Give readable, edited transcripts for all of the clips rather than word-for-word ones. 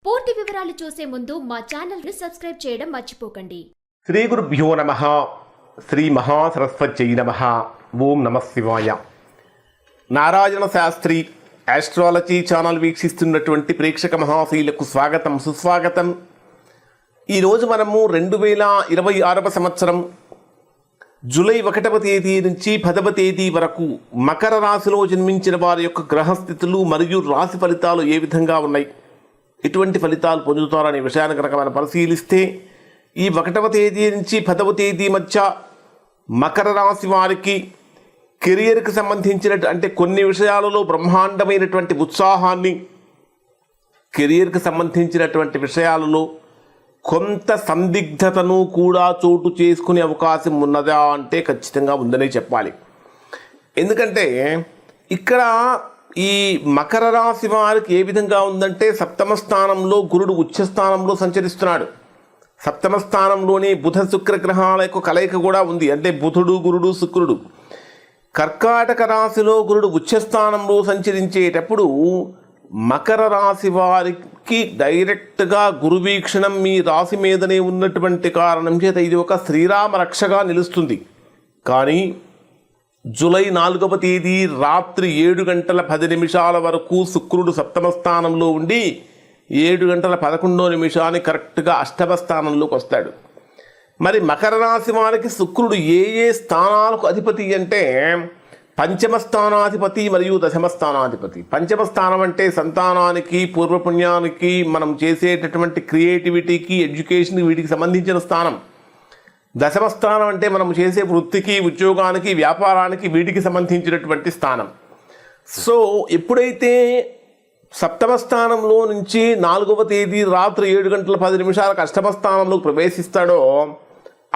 పూర్తి వివరాలు చూసే ముందు మా ఛానల్ ని సబ్స్క్రైబ్ చేయడం మర్చిపోకండి. శ్రీ గురుభ్యో నమః. శ్రీ మహాసరస్వత్యై నమః. ఓం నమః శివాయ. నారాయణ శాస్త్రి ఆస్ట్రాలజీ ఛానల్ వీక్షిస్తున్నటువంటి ప్రేక్షక మహాశీలకు స్వాగతం, సుస్వాగతం. ఈరోజు మనము 2026వ సంవత్సరం జూలై 1వ తేదీ నుంచి 10వ తేదీ వరకు మకర రాశిలో జన్మించిన వారి యొక్క గ్రహస్థితులు మరియు రాశి ఫలితాలు ఏ విధంగా ఉన్నాయి, ఎటువంటి ఫలితాలు పొందుతారనే విషయాన్ని కనుక మనం పరిశీలిస్తే, ఈ 1వ తేదీ నుంచి 10వ తేదీ మధ్య మకర రాశి వారికి కెరియర్కి సంబంధించిన అంటే కొన్ని విషయాలలో బ్రహ్మాండమైనటువంటి ఉత్సాహాన్ని, కెరియర్కి సంబంధించినటువంటి విషయాలలో కొంత సందిగ్ధతను కూడా చోటు చేసుకునే అవకాశం ఉన్నదా అంటే ఖచ్చితంగా ఉందనే చెప్పాలి. ఎందుకంటే ఇక్కడ ఈ మకర రాశి వారికి ఏ విధంగా ఉందంటే, సప్తమ స్థానంలో గురుడు ఉచ్చస్థానంలో సంచరిస్తున్నాడు. సప్తమ స్థానంలోని బుధ శుక్ర గ్రహాల యొక్క కలయిక కూడా ఉంది. అంటే బుధుడు, గురుడు, శుక్రుడు. కర్కాటక రాశిలో గురుడు ఉచ్చస్థానంలో సంచరించేటప్పుడు మకర రాశి వారికి డైరెక్ట్గా గురు వీక్షణం మీ రాశి మీదనే ఉన్నటువంటి కారణం చేత ఇది ఒక శ్రీరామ రక్షగా నిలుస్తుంది. కానీ జూలై 4వ తేదీ రాత్రి 7:10 వరకు శుక్రుడు సప్తమ స్థానంలో ఉండి 7:11 కరెక్ట్గా అష్టమ స్థానంలోకి వస్తాడు. మరి మకర రాశి వారికి శుక్రుడు ఏ స్థానాలకు అధిపతి అంటే, పంచమ స్థానాధిపతి మరియు దశమ స్థానాధిపతి. పంచమ స్థానం అంటే సంతానానికి, పూర్వపుణ్యానికి, మనం చేసేటటువంటి క్రియేటివిటీకి, ఎడ్యుకేషన్కి, వీటికి సంబంధించిన స్థానం. దశమ స్థానం అంటే మనం చేసే వృత్తికి, ఉద్యోగానికి, వ్యాపారానికి, వీటికి సంబంధించినటువంటి స్థానం. సో ఎప్పుడైతే సప్తమ స్థానంలో నుంచి 4వ తేదీ రాత్రి 7:10 అష్టమ స్థానంలోకి ప్రవేశిస్తాడో,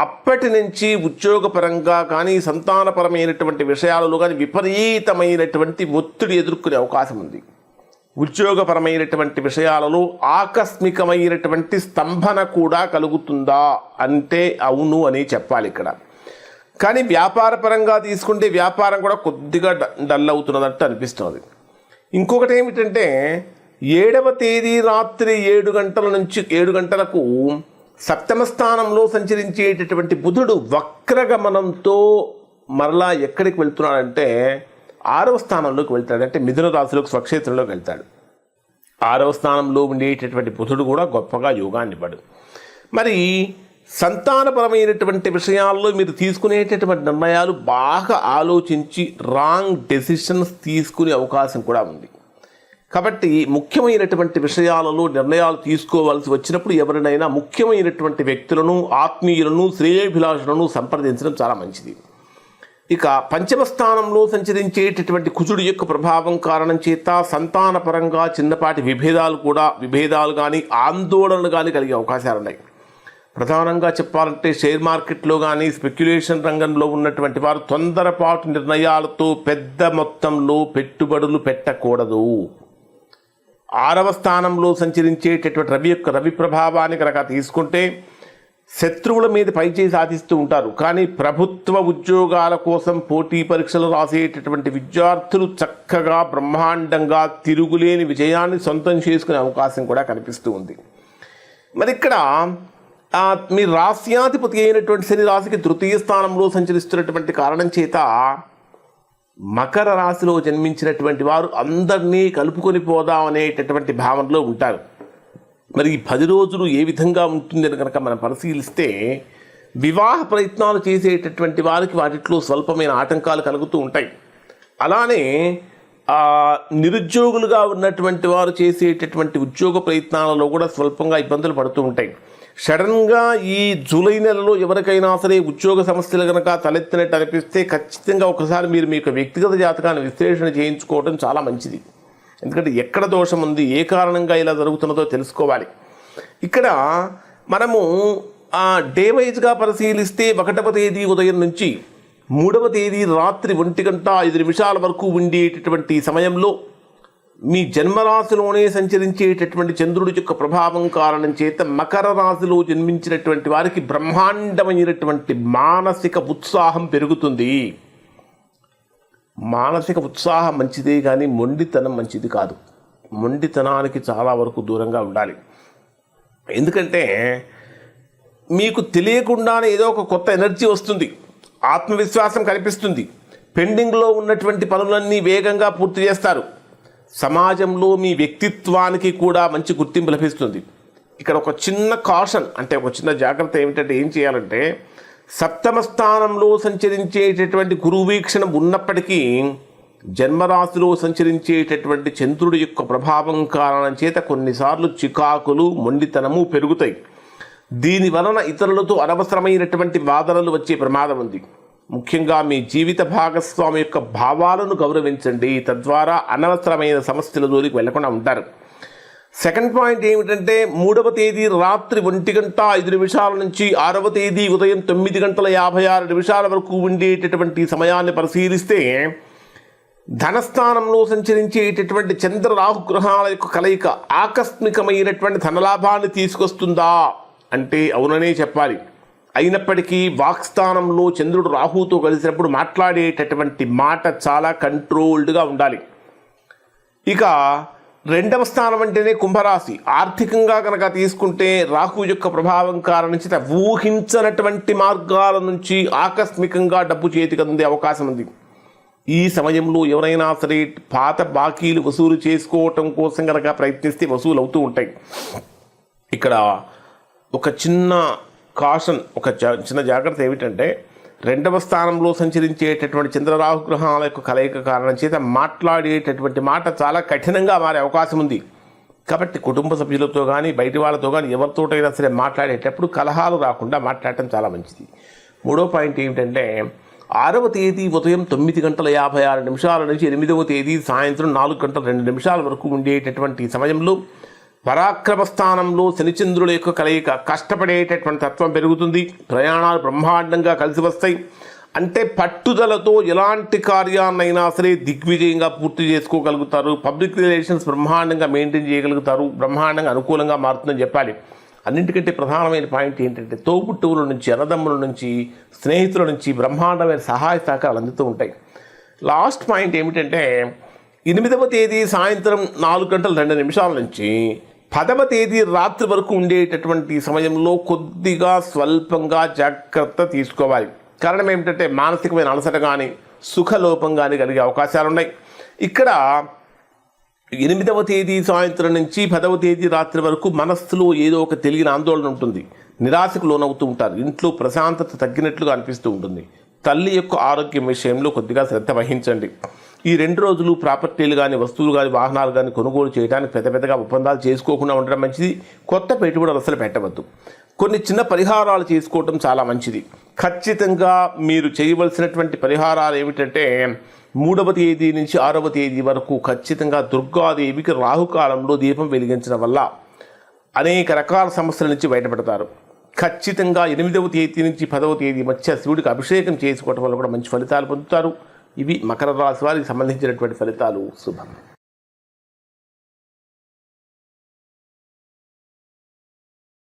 అప్పటి నుంచి ఉద్యోగపరంగా కానీ సంతానపరమైనటువంటి విషయాలలో కానీ విపరీతమైనటువంటి ఒత్తిడి ఎదుర్కొనే అవకాశం ఉంది. ఉద్యోగపరమైనటువంటి విషయాలలో ఆకస్మికమైనటువంటి స్తంభన కూడా కలుగుతుందా అంటే అవును అని చెప్పాలి ఇక్కడ. కానీ వ్యాపారపరంగా తీసుకుంటే వ్యాపారం కూడా కొద్దిగా డల్ అవుతున్నట్టు అనిపిస్తుంది. ఇంకొకటి ఏమిటంటే, 7వ తేదీ రాత్రి 7 గంటల నుంచి 7 గంటలకు సప్తమ స్థానంలో సంచరించేటటువంటి బుధుడు వక్రగమనంతో మరలా ఎక్కడికి వెళ్తున్నాడంటే 6వ స్థానంలోకి వెళ్తాడు. అంటే మిథున రాశిలోకి, స్వక్షేత్రంలోకి వెళ్తాడు. 6వ స్థానంలో ఉండేటటువంటి బుధుడు కూడా గొప్పగా యోగాన్ని ఇవ్వడు. మరి సంతానపరమైనటువంటి విషయాల్లో మీరు తీసుకునేటటువంటి నిర్ణయాలు బాగా ఆలోచించి రాంగ్ డెసిషన్స్ తీసుకునే అవకాశం కూడా ఉంది. కాబట్టి ముఖ్యమైనటువంటి విషయాలలో నిర్ణయాలు తీసుకోవాల్సి వచ్చినప్పుడు ఎవరినైనా ముఖ్యమైనటువంటి వ్యక్తులను, ఆత్మీయులను, శ్రేయోభిలాషులను సంప్రదించడం చాలా మంచిది. ఇక పంచమ స్థానంలో సంచరించేటటువంటి కుజుడు యొక్క ప్రభావం కారణం చేత సంతానపరంగా చిన్నపాటి విభేదాలు కానీ ఆందోళనలు కానీ కలిగే అవకాశాలు ఉన్నాయి. ప్రధానంగా చెప్పాలంటే షేర్ మార్కెట్లో కానీ స్పెక్యులేషన్ రంగంలో ఉన్నటువంటి వారు తొందరపాటు నిర్ణయాలతో పెద్ద మొత్తంలో పెట్టుబడులు పెట్టకూడదు. 6వ స్థానంలో సంచరించేటటువంటి రవి ప్రభావాన్ని కనుక తీసుకుంటే శత్రువుల మీద పైచేయి సాధిస్తూ ఉంటారు. కానీ ప్రభుత్వ ఉద్యోగాల కోసం పోటీ పరీక్షలు రాసేటటువంటి విద్యార్థులు చక్కగా బ్రహ్మాండంగా తిరుగులేని విజయాన్ని సొంతం చేసుకునే అవకాశం కూడా కనిపిస్తూ ఉంది. మరి ఇక్కడ మీ రాశ్యాధిపతి అయినటువంటి శని రాశికి 3వ స్థానంలో సంచరిస్తున్నటువంటి కారణం చేత మకర రాశిలో జన్మించినటువంటి వారు అందరినీ కలుపుకొని పోదాం అనేటటువంటి భావనలో ఉంటారు. మరి ఈ 10 రోజులు ఏ విధంగా ఉంటుందని కనుక మనం పరిశీలిస్తే, వివాహ ప్రయత్నాలు చేసేటటువంటి వారికి వాటిలో స్వల్పమైన ఆటంకాలు కలుగుతూ ఉంటాయి. అలానే నిరుద్యోగులుగా ఉన్నటువంటి వారు చేసేటటువంటి ఉద్యోగ ప్రయత్నాలలో కూడా స్వల్పంగా ఇబ్బందులు పడుతూ ఉంటాయి. సడన్గా ఈ జూలై నెలలో ఎవరికైనా సరే ఉద్యోగ సమస్యలు కనుక తలెత్తినట్టు అనిపిస్తే ఖచ్చితంగా ఒకసారి మీరు మీ యొక్క వ్యక్తిగత జాతకాన్ని విశ్లేషణ చేయించుకోవడం చాలా మంచిది. ఎందుకంటే ఎక్కడ దోషం ఉంది, ఏ కారణంగా ఇలా జరుగుతున్నదో తెలుసుకోవాలి. ఇక్కడ మనము డే వైజ్గా పరిశీలిస్తే 1వ తేదీ ఉదయం నుంచి 3వ తేదీ రాత్రి 1:05 వరకు ఉండేటటువంటి సమయంలో మీ జన్మరాశిలోనే సంచరించేటటువంటి చంద్రుడి యొక్క ప్రభావం కారణం చేత మకర రాశిలో జన్మించినటువంటి వారికి బ్రహ్మాండమైనటువంటి మానసిక ఉత్సాహం పెరుగుతుంది. మానసిక ఉత్సాహం మంచిదే కానీ మొండితనం మంచిది కాదు. మొండితనానికి చాలా వరకు దూరంగా ఉండాలి. ఎందుకంటే మీకు తెలియకుండానే ఏదో ఒక కొత్త ఎనర్జీ వస్తుంది, ఆత్మవిశ్వాసం కనిపిస్తుంది, పెండింగ్లో ఉన్నటువంటి పనులన్నీ వేగంగా పూర్తి చేస్తారు. సమాజంలో మీ వ్యక్తిత్వానికి కూడా మంచి గుర్తింపు లభిస్తుంది. ఇక్కడ ఒక చిన్న కాషన్, అంటే ఒక చిన్న జాగ్రత్త ఏమిటంటే, ఏం చేయాలంటే సప్తమ స్థానంలో సంచరించేటటువంటి గురు వీక్షణం ఉన్నప్పటికీ జన్మరాశిలో సంచరించేటటువంటి చంద్రుడి యొక్క ప్రభావం కారణం చేత కొన్నిసార్లు చికాకులు, మొండితనము పెరుగుతాయి. దీని వలన ఇతరులతో అనవసరమైనటువంటి వాదనలు వచ్చే ప్రమాదం ఉంది. ముఖ్యంగా మీ జీవిత భాగస్వామి యొక్క భావాలను గౌరవించండి, తద్వారా అనవసరమైన సమస్యల జోలికి వెళ్లకుండా ఉంటారు. సెకండ్ పాయింట్ ఏమిటంటే 3వ తేదీ రాత్రి 1:05 నుంచి 6వ తేదీ ఉదయం 9:56 వరకు ఉండేటటువంటి సమయాన్ని పరిశీలిస్తే ధనస్థానంలో సంచరించేటటువంటి చంద్ర రాహు గ్రహాల యొక్క కలయిక ఆకస్మికమైనటువంటి ధనలాభాన్ని తీసుకొస్తుందా అంటే అవుననే చెప్పాలి. అయినప్పటికీ వాక్స్థానంలో చంద్రుడు రాహుతో కలిసినప్పుడు మాట్లాడేటటువంటి మాట చాలా కంట్రోల్డ్గా ఉండాలి. ఇక 2వ స్థానం అంటేనే కుంభరాశి. ఆర్థికంగా కనుక తీసుకుంటే రాహు యొక్క ప్రభావం కారణం చేత ఊహించనటువంటి మార్గాల నుంచి ఆకస్మికంగా డబ్బు చేతికి అందే అవకాశం ఉంది. ఈ సమయంలో ఎవరైనా సరే పాత బాకీలు వసూలు చేసుకోవటం కోసం కనుక ప్రయత్నిస్తే వసూలు అవుతూ ఉంటాయి. ఇక్కడ ఒక చిన్న కాషన్, ఒక చిన్న జాగ్రత్త ఏమిటంటే 2వ స్థానంలో సంచరించేటటువంటి చంద్రరాహు గ్రహాల యొక్క కలయిక కారణం చేత మాట్లాడేటటువంటి మాట చాలా కఠినంగా మారే అవకాశం ఉంది. కాబట్టి కుటుంబ సభ్యులతో కానీ బయటి వాళ్ళతో కానీ ఎవరితోటైనా సరే మాట్లాడేటప్పుడు కలహాలు రాకుండా మాట్లాడటం చాలా మంచిది. 3వ పాయింట్ ఏమిటంటే 6వ తేదీ ఉదయం 9:56 నుంచి 8వ తేదీ సాయంత్రం 4:02 వరకు ఉండేటటువంటి సమయంలో పరాక్రమ స్థానంలో శనిచంద్రుల యొక్క కలయిక, కష్టపడేటటువంటి తత్వం పెరుగుతుంది, ప్రయాణాలు బ్రహ్మాండంగా కలిసి వస్తాయి. అంటే పట్టుదలతో ఎలాంటి కార్యాన్నైనా సరే దిగ్విజయంగా పూర్తి చేసుకోగలుగుతారు. పబ్లిక్ రిలేషన్స్ బ్రహ్మాండంగా మెయింటైన్ చేయగలుగుతారు, బ్రహ్మాండంగా అనుకూలంగా మారుతుందని చెప్పాలి. అన్నింటికంటే ప్రధానమైన పాయింట్ ఏంటంటే తోబుట్టువుల నుంచి, అన్నదమ్ముల నుంచి, స్నేహితుల నుంచి బ్రహ్మాండమైన సహాయ సహకారాలు అందుతూ ఉంటాయి. లాస్ట్ పాయింట్ ఏమిటంటే 8వ తేదీ సాయంత్రం 4:02 నుంచి 10వ తేదీ రాత్రి వరకు ఉండేటటువంటి సమయంలో కొద్దిగా స్వల్పంగా జాగ్రత్త తీసుకోవాలి. కారణం ఏమిటంటే మానసికమైన అలసట కానీ సుఖలోపం కానీ కలిగే అవకాశాలు ఉన్నాయి. ఇక్కడ 8వ తేదీ సాయంత్రం నుంచి 10వ తేదీ రాత్రి వరకు మనస్సులో ఏదో ఒక తెలియని ఆందోళన ఉంటుంది, నిరాశకు లోనవుతూ ఉంటారు, ఇంట్లో ప్రశాంతత తగ్గినట్లుగా అనిపిస్తూ ఉంటుంది. తల్లి యొక్క ఆరోగ్యం విషయంలో కొద్దిగా శ్రద్ధ వహించండి. ఈ 2 రోజులు ప్రాపర్టీలు కానీ, వస్తువులు కానీ, వాహనాలు కానీ కొనుగోలు చేయడానికి పెద్దగా ఒప్పందాలు చేసుకోకుండా ఉండడం మంచిది. కొత్త పెట్టుబడులు అసలు పెట్టవద్దు. కొన్ని చిన్న పరిహారాలు చేసుకోవటం చాలా మంచిది. ఖచ్చితంగా మీరు చేయవలసినటువంటి పరిహారాలు ఏమిటంటే 3వ తేదీ నుంచి 6వ తేదీ వరకు ఖచ్చితంగా దుర్గాదేవికి రాహుకాలంలో దీపం వెలిగించడం వల్ల అనేక రకాల సమస్యల నుంచి బయటపడతారు. ఖచ్చితంగా 8వ తేదీ నుంచి 10వ తేదీ మధ్య శివుడికి అభిషేకం చేసుకోవడం వల్ల కూడా మంచి ఫలితాలు పొందుతారు. ఇవి మకర రాశి వారికి సంబంధించినటువంటి ఫలితాలు. శుభం.